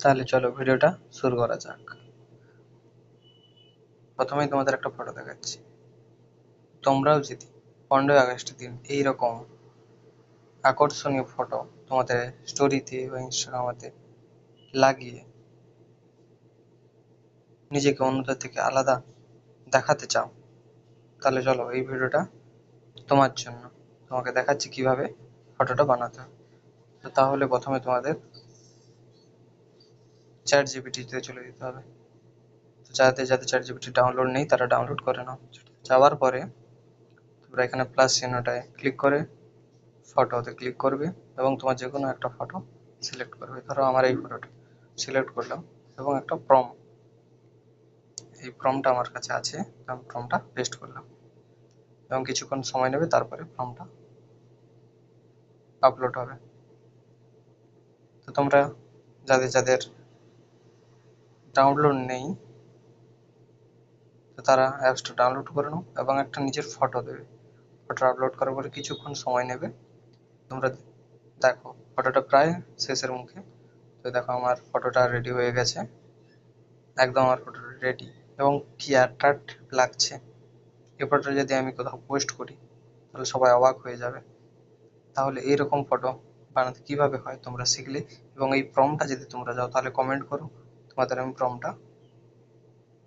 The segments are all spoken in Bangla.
তাহলে চলো ভিডিওটা শুরু করা যাক। প্রথমেই তোমাদের একটা ফটো দেখাচ্ছি। তোমরাও যদি 15ই আগস্টের দিন এইরকম আকর্ষণীয় ফটো তোমাদের স্টোরিতে বা ইনস্টাগ্রামেতে লাগিয়ে নিজেকে অন্যদের থেকে আলাদা দেখাতে চাও, তাহলে চলো এই ভিডিওটা তোমার জন্য। তোমাকে দেখাচ্ছি কিভাবে ফটোটা বানাতে হয়। তো তাহলে প্রথমে তোমাদের চ্যাট জিপিটিতে চলে যেতে হবে। তো যাদের যাদের চ্যাট জিপিটি ডাউনলোড নেই তারা ডাউনলোড করে নাও। যাওয়ার পরে তোমরা এখানে প্লাস চিহ্নটায় ক্লিক করে ফটোতে ক্লিক করবে এবং তোমার যে কোনো একটা ফটো সিলেক্ট করবে। ধরো আমার এই ফটোটা সিলেক্ট করলাম এবং একটা এই প্রম্পটটা আমার কাছে আছে, আমি প্রম্পটটা পেস্ট করলাম এবং কিছুক্ষণ সময় নেবে, তারপরে প্রম্পটটা আপলোড হবে। তো তোমরা যাদের যাদের ডাউনলোড নেই তো তারা অ্যাপসটা ডাউনলোড করে নাও এবং একটা নিজের ফটো দেবে। ফটো আপলোড করার পরে কিছুক্ষণ সময় নেবে। তোমরা দেখো ফটোটা প্রায় শেষের মুখে। তো দেখো আমার ফটোটা রেডি হয়ে গেছে, একদম আমার ফটোটা রেডি এবং কি অ্যাট্রাক্ট লাগছে। এই ফটোটা যদি আমি কোথাও পোস্ট করি তাহলে সবাই অবাক হয়ে যাবে। তাহলে এইরকম ফটো বানাতে কিভাবে হয় তোমরা শিখলে, এবং এই প্রম্পটটা যদি তোমরা যাও তাহলে কমেন্ট করো, তোমাদের আমি প্রম্পটটা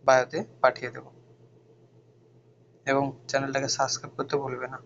বায়োতে পাঠিয়ে দেবো। এবং চ্যানেলটাকে সাবস্ক্রাইব করতে ভুলবে না।